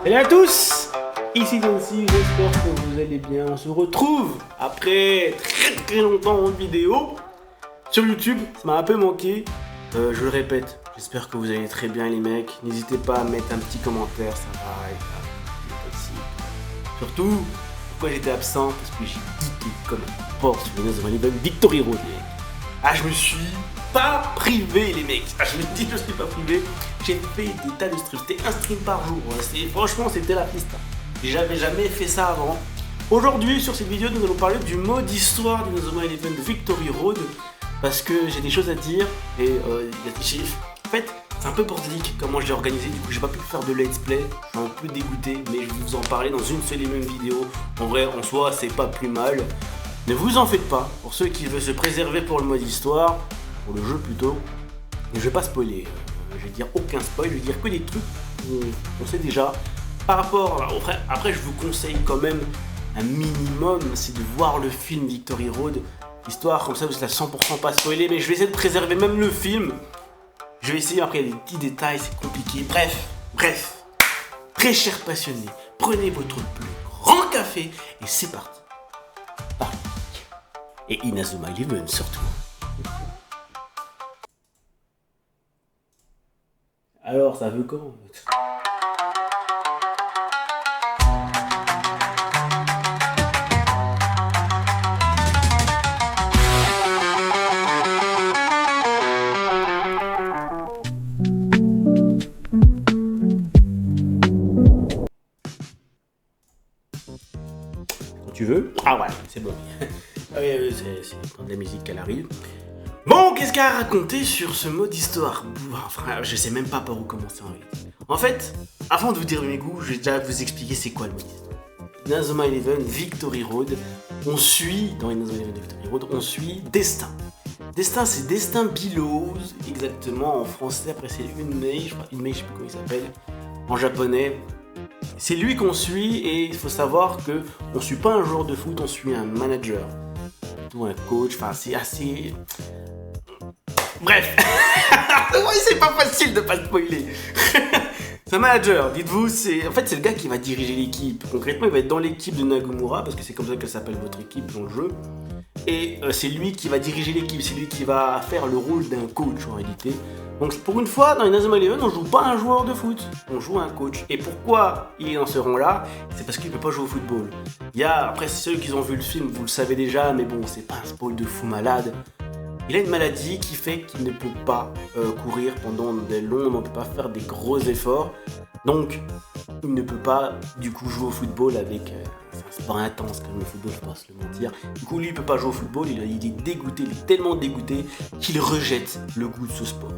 Salut à tous, ici Dancy, j'espère que vous allez bien. On se retrouve après très longtemps en vidéo sur YouTube, ça m'a un peu manqué. Je le répète, j'espère que vous allez très bien les mecs. N'hésitez pas à mettre un petit commentaire, ça va être possible. Surtout, pourquoi j'étais absent? Parce que j'ai geeké comme un porc sur Inazuma Eleven Victory Road les mecs. Ah, je me suis pas privé les mecs. Ah, je me dis je suis pas privé. J'ai fait des tas de streams. C'était un stream par jour. Franchement, c'était la piste. J'avais jamais fait ça avant. Aujourd'hui, sur cette vidéo, nous allons parler du mode histoire d'Inazuma Eleven de Victory Road. Parce que j'ai des choses à dire. Et en fait, c'est un peu bordélique comment je l'ai organisé. Du coup, j'ai pas pu faire de let's play. Je suis un peu dégoûté. Mais je vais vous en parler dans une seule et même vidéo. En vrai, en soi, c'est pas plus mal. Ne vous en faites pas, pour ceux qui veulent se préserver pour le mode histoire, pour le jeu plutôt, je vais pas spoiler, je vais dire aucun spoil, je vais dire que des trucs qu'on sait déjà. Par rapport, après je vous conseille quand même un minimum, c'est de voir le film Victory Road, histoire comme ça vous êtes à 100% pas spoilé, mais je vais essayer de préserver même le film. Je vais essayer, après il y a des petits détails, c'est compliqué, bref, très chers passionnés, prenez votre plus grand café et c'est parti. Et Inazuma Eleven surtout. Alors, ça veut quand? Quand tu veux. Ah ouais, c'est bon. C'est de la musique qu'elle arrive. Bon, qu'est-ce qu'il y a à raconter sur ce mode histoire? Enfin, je sais même pas par où commencer en réalité. En fait, avant de vous dire mes goûts, je vais déjà vous expliquer c'est quoi le mode histoire. Inazuma Eleven Victory Road, dans Inazuma Eleven Victory Road, on suit Destin. Destin, c'est Destin Billows, exactement en français, après c'est Unmei, je sais plus comment il s'appelle, en japonais. C'est lui qu'on suit et il faut savoir que on suit pas un joueur de foot, on suit un manager. Ou un coach, enfin c'est assez... Bref, c'est pas facile de pas spoiler. C'est un manager, dites-vous, c'est le gars qui va diriger l'équipe. Concrètement, il va être dans l'équipe de Nagamura, parce que c'est comme ça qu'elle s'appelle votre équipe dans le jeu. Et c'est lui qui va diriger l'équipe, c'est lui qui va faire le rôle d'un coach en réalité. Donc pour une fois, dans Inazuma Eleven, on joue pas un joueur de foot, on joue un coach. Et pourquoi il est dans ce rang-là? C'est parce qu'il peut pas jouer au football. Après ceux qui ont vu le film, vous le savez déjà, mais bon, c'est pas un spoil de fou malade. Il a une maladie qui fait qu'il ne peut pas courir pendant des longs moments, il ne peut pas faire des gros efforts. Donc, il ne peut pas du coup jouer au football avec... c'est un sport intense comme le football, je pense se le mentir. Du coup, lui, il ne peut pas jouer au football, il est dégoûté, il est tellement dégoûté qu'il rejette le goût de ce sport.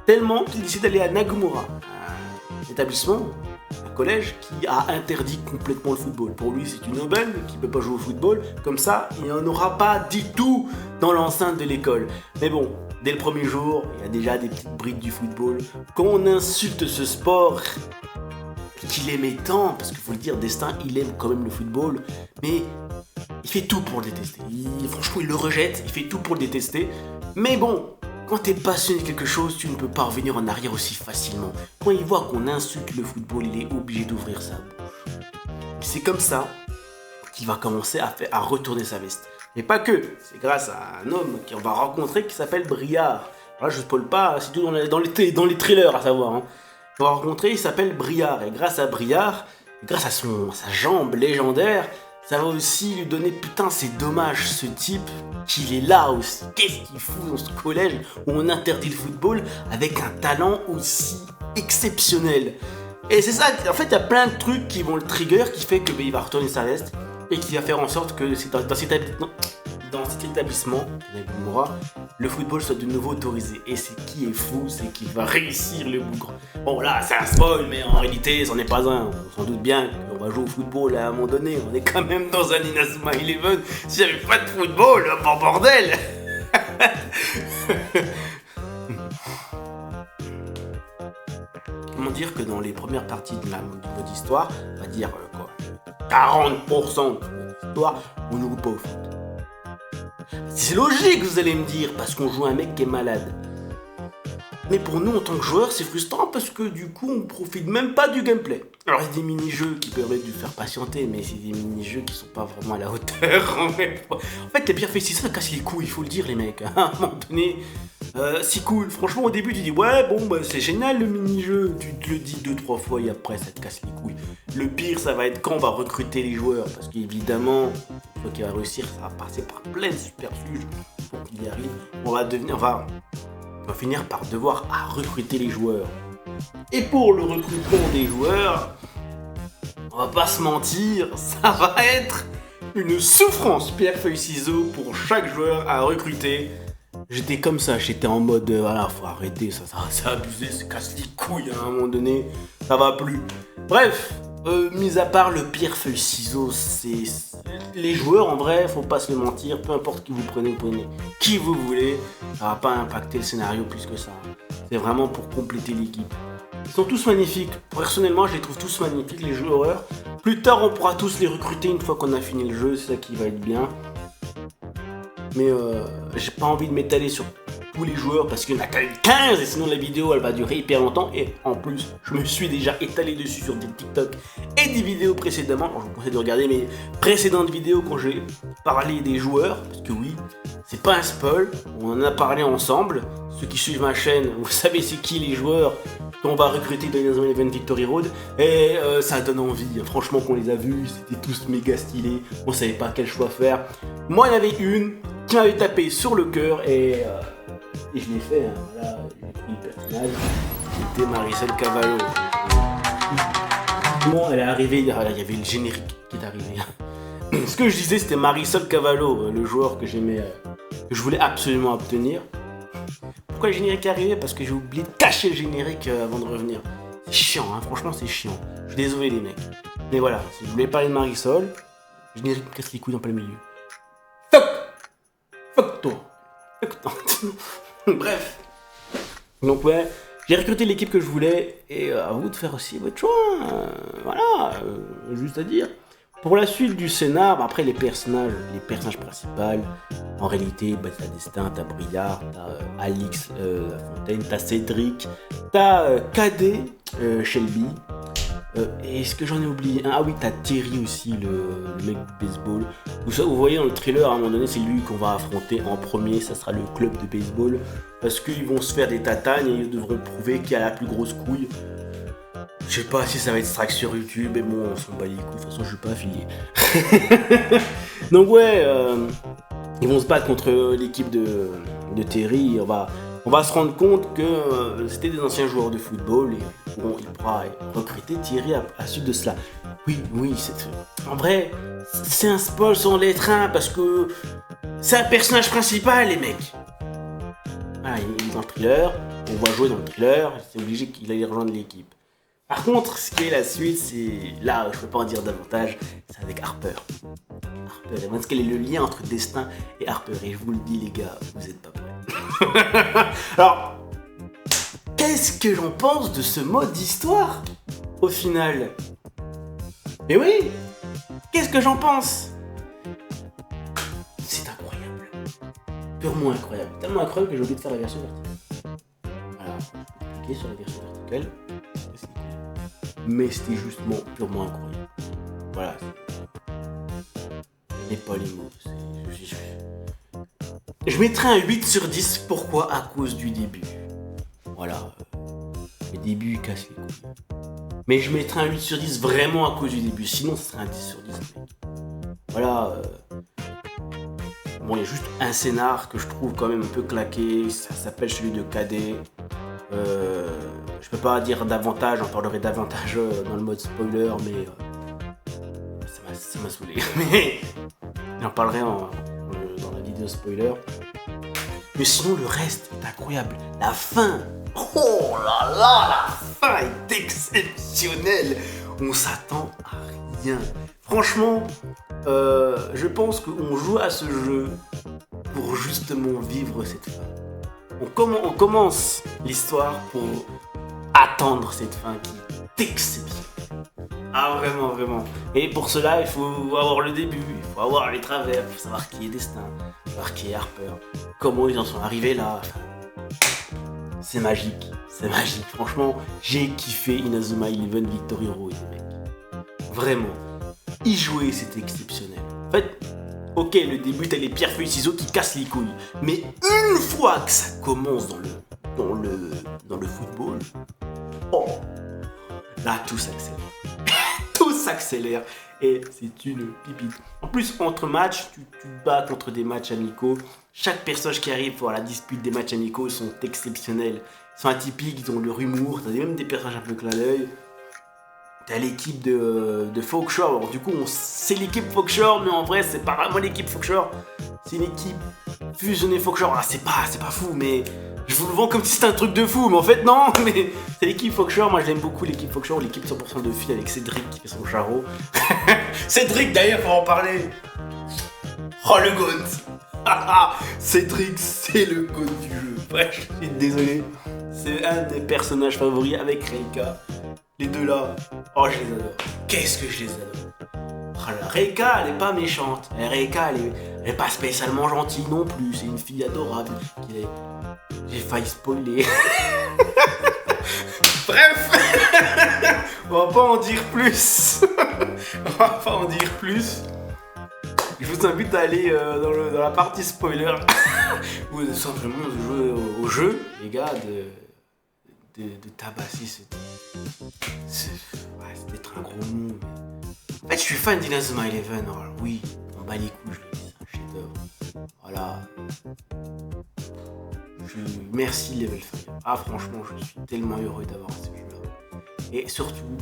Tellement qu'il décide d'aller à Nagamura, un établissement, un collège qui a interdit complètement le football. Pour lui, c'est une aubaine qui ne peut pas jouer au football. Comme ça, il n'y en aura pas du tout dans l'enceinte de l'école. Mais bon, dès le premier jour, il y a déjà des petites briques du football. Quand on insulte ce sport qu'il aimait tant, parce qu'il faut le dire, Destin, il aime quand même le football, mais il fait tout pour le détester. Franchement, il le rejette, il fait tout pour le détester. Mais bon, quand t'es passionné de quelque chose, tu ne peux pas revenir en arrière aussi facilement. Quand il voit qu'on insulte le football, il est obligé d'ouvrir sa bouche. C'est comme ça qu'il va commencer à retourner sa veste. Mais pas que, c'est grâce à un homme qu'on va rencontrer qui s'appelle Briard. Alors là, je spoil pas, c'est tout dans les trailers à savoir. Hein. On va rencontrer, il s'appelle Briard. Et grâce à Briard, grâce à sa jambe légendaire, ça va aussi lui donner, putain, c'est dommage, ce type, qu'il est là aussi. Qu'est-ce qu'il fout dans ce collège où on interdit le football avec un talent aussi exceptionnel? Et c'est ça, en fait, il y a plein de trucs qui vont le trigger, qui fait que il va retourner sa veste et qui va faire en sorte que dans cet établissement, Nagamura, le football soit de nouveau autorisé. Et c'est qui est fou, c'est qu'il va réussir le bougre. Bon là, c'est un spoil, mais en réalité, c'en est pas un. On s'en doute bien qu'on va jouer au football à un moment donné. On est quand même dans un Inazuma Eleven. S'il n'y avait pas de football, bon bordel. Comment dire que dans les premières parties du mode histoire, on va dire 40% de l'histoire, on ne joue pas au foot. C'est logique, vous allez me dire, parce qu'on joue un mec qui est malade. Mais pour nous, en tant que joueurs, c'est frustrant parce que du coup, on profite même pas du gameplay. Alors, il y a des mini-jeux qui permettent de faire patienter, mais c'est des mini-jeux qui sont pas vraiment à la hauteur. En fait, les pierres fait ça casse les couilles, il faut le dire, les mecs. À un moment donné, c'est cool. Franchement, au début, tu dis, ouais, bon, bah, c'est génial le mini-jeu. Tu te le dis 2-3 fois et après, ça te casse les couilles. Le pire, ça va être quand on va recruter les joueurs. Parce qu'évidemment, une fois qu'il va réussir, ça va passer par plein de subterfuges pour qu'il y arrive. On va finir par devoir recruter les joueurs. Et pour le recrutement des joueurs, on va pas se mentir, ça va être une souffrance pierre feuille ciseaux pour chaque joueur à recruter. J'étais comme ça, j'étais en mode voilà, faut arrêter, ça c'est abusé, ça casse les couilles à un moment donné, ça va plus. Bref, mis à part le pierre feuille ciseaux, c'est les joueurs en vrai, faut pas se le mentir, peu importe qui vous prenez qui vous voulez, ça va pas impacter le scénario plus que ça. C'est vraiment pour compléter l'équipe. Ils sont tous magnifiques. Personnellement, je les trouve tous magnifiques, les joueurs. Plus tard, on pourra tous les recruter une fois qu'on a fini le jeu, c'est ça qui va être bien. Mais j'ai pas envie de m'étaler sur tous les joueurs parce qu'il y en a quand même 15 et sinon la vidéo elle va durer hyper longtemps. Et en plus, je me suis déjà étalé dessus sur des TikTok et des vidéos précédemment. Alors, je vous conseille de regarder mes précédentes vidéos quand j'ai parlé des joueurs. Parce que oui, c'est pas un spoil, on en a parlé ensemble. Ceux qui suivent ma chaîne, vous savez c'est qui les joueurs qu'on va recruter dans les Event Victory Road. Et ça donne envie, franchement qu'on les a vus, c'était tous méga stylés. On savait pas quel choix faire. Moi il y en avait une qui m'avait tapé sur le cœur et je l'ai fait, hein. Voilà, j'ai pris le personnage, c'était Marisol Cavallo. Bon, elle est arrivée, il y avait le générique qui est arrivé. Ce que je disais, c'était Marisol Cavallo, le joueur que j'aimais, que je voulais absolument obtenir. Pourquoi le générique est arrivé? Parce que j'ai oublié de cacher le générique avant de revenir. C'est chiant, hein, franchement, c'est chiant. Je suis désolé, les mecs. Mais voilà, si je voulais parler de Marisol, le générique me casse les couilles en plein milieu. Fuck toi. Bref. Donc ouais, j'ai recruté l'équipe que je voulais et à vous de faire aussi votre choix. Voilà, juste à dire. Pour la suite du scénar, après les personnages principaux, en réalité, t'as Destin, t'as Briard, t'as Alix, La Fontaine, t'as Cédric, t'as Cadet, Shelby. Et est-ce que j'en ai oublié? Ah oui, t'as Terry aussi, le mec du baseball. Vous voyez dans le trailer, à un moment donné, c'est lui qu'on va affronter en premier, ça sera le club de baseball. Parce qu'ils vont se faire des tatagnes et ils devront prouver qui a la plus grosse couille. Je sais pas si ça va être track sur YouTube, mais bon, on s'en bat les couilles, de toute façon je suis pas affilié. Donc ouais, ils vont se battre contre l'équipe de Terry, on va se rendre compte que c'était des anciens joueurs de football et bon, il pourra recruter Thierry à la suite de cela. Oui, en vrai, c'est un spoil sans lettre 1 parce que c'est un personnage principal, les mecs. Voilà, il est dans le thriller, on va jouer dans le thriller, c'est obligé qu'il aille rejoindre l'équipe. Par contre, ce qui est la suite, c'est là, je peux pas en dire davantage, c'est avec Harper. Parce quel est le lien entre Destin et Harper? Et je vous le dis, les gars, vous êtes pas prêts. Alors, qu'est-ce que j'en pense de ce mode d'histoire au final? Mais oui, qu'est-ce que j'en pense? C'est incroyable. Purement incroyable. Tellement incroyable que j'ai oublié de faire la version verticale. Voilà, cliquez sur la version verticale. Mais c'était justement purement incroyable. Voilà. Et pas les mots. Je mettrais un 8 sur 10. Pourquoi? À cause du début. Voilà. Le début casse les couilles. Mais je mettrais un 8 sur 10 vraiment à cause du début. Sinon, ce serait un 10 sur 10. Mec. Voilà. Bon, il y a juste un scénar que je trouve quand même un peu claqué. Ça s'appelle celui de Cadet. Je peux pas dire davantage, j'en parlerai davantage dans le mode spoiler, mais ça m'a saoulé. Mais j'en parlerai dans la vidéo spoiler. Mais sinon, le reste est incroyable. La fin, oh là là, la fin est exceptionnelle. On s'attend à rien. Franchement, je pense qu'on joue à ce jeu pour justement vivre cette fin. On commence l'histoire pour attendre cette fin qui est exceptionnelle. Ah vraiment, vraiment. Et pour cela, il faut avoir le début, il faut avoir les travers, il faut savoir qui est Destin, savoir qui est Harper, comment ils en sont arrivés là. c'est magique. C'est magique. Franchement, j'ai kiffé Inazuma Eleven Victory Road, mec. Vraiment. Y jouer, c'était exceptionnel. En fait, ok, le début, t'as les pierres, feuilles, ciseaux qui cassent les couilles. Mais une fois que ça commence dans le football, oh, là, tout s'accélère. Tout s'accélère. Et c'est une pipite. En plus, entre matchs, tu te bats contre des matchs amicaux. Chaque personnage qui arrive pour la dispute des matchs amicaux sont exceptionnels. Ils sont atypiques, ils ont leur humour. T'as même des personnages un peu clin d'œil. T'as l'équipe de Folkshore. Alors, du coup, c'est l'équipe Folkshore, mais en vrai, c'est pas vraiment l'équipe Folkshore. C'est une équipe fusionnée Folkshore. Ah, c'est pas fou, mais je vous le vends comme si c'était un truc de fou. Mais en fait, non, mais c'est l'équipe Folkshore. Moi, j'aime beaucoup l'équipe Folkshore, l'équipe 100% de filles avec Cédric qui fait son charreau. Cédric, d'ailleurs, faut en parler. Oh, le GOAT. Cédric, c'est le GOAT du jeu. Bref, je suis désolé. C'est un des personnages favoris avec Reika. Les deux là, oh je les adore. Qu'est-ce que je les adore. Oh là, Reika, elle est pas méchante. Et Reika, elle est pas spécialement gentille non plus. C'est une fille adorable. J'ai failli spoiler. Bref, on va pas en dire plus. On va pas en dire plus. Je vous invite à aller dans la partie spoiler. Ou simplement de jouer au jeu, les gars, de tabasser c'est d'être un gros mot. En fait, je suis fan d'Inazuma Eleven. Alors, oui, on bat les couilles, je le dis, c'est un chef-d'œuvre. Voilà. Merci Level 5. Ah, franchement, je suis tellement heureux d'avoir ce jeu-là. Et surtout,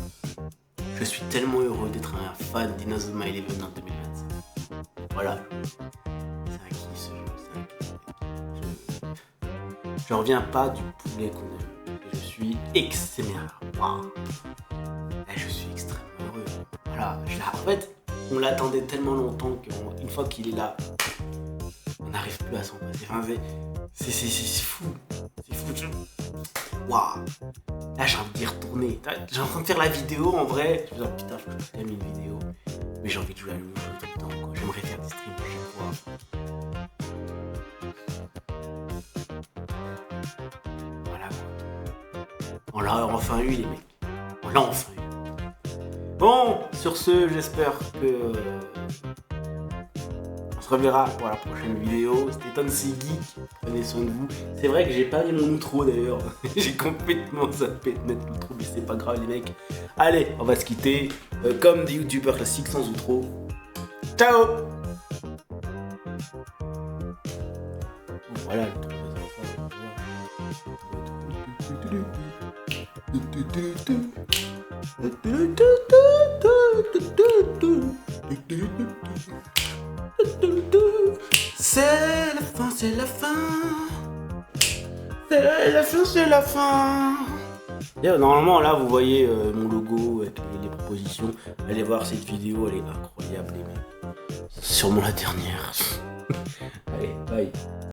je suis tellement heureux d'être un fan d'Inazuma Eleven en 2025. Voilà. C'est un kiff ce jeu. Je reviens pas du poulet qu'on a eu. Je suis extrêmement. Wow. Je suis extrêmement heureux. Voilà. En fait, on l'attendait tellement longtemps qu'une fois qu'il est là, on n'arrive plus à s'en passer. Enfin, c'est fou. C'est fou. Waouh. Là, j'ai envie d'y retourner. J'ai envie de faire la vidéo en vrai. Je me dis, putain, faut que je termine une vidéo. Mais j'ai envie de jouer à l'eau tout le temps, quoi. J'aimerais faire des streams à chaque fois. Voilà, quoi. On l'a enfin eu, les mecs. On l'a enfin eu. Bon, sur ce, j'espère que on se reverra pour la prochaine vidéo. C'était Tonsi Geek. Prenez soin de vous. C'est vrai que j'ai pas mis mon outro d'ailleurs. J'ai complètement zappé de mettre l'outro, mais c'est pas grave, les mecs. Allez, on va se quitter comme des youtubeurs classiques sans outro. Ciao. Voilà le truc. C'est la fin, c'est la fin. C'est la fin, c'est la fin. Normalement là vous voyez mon logo avec les propositions. Allez voir cette vidéo, elle est incroyable les mecs. C'est sûrement la dernière. Allez, bye.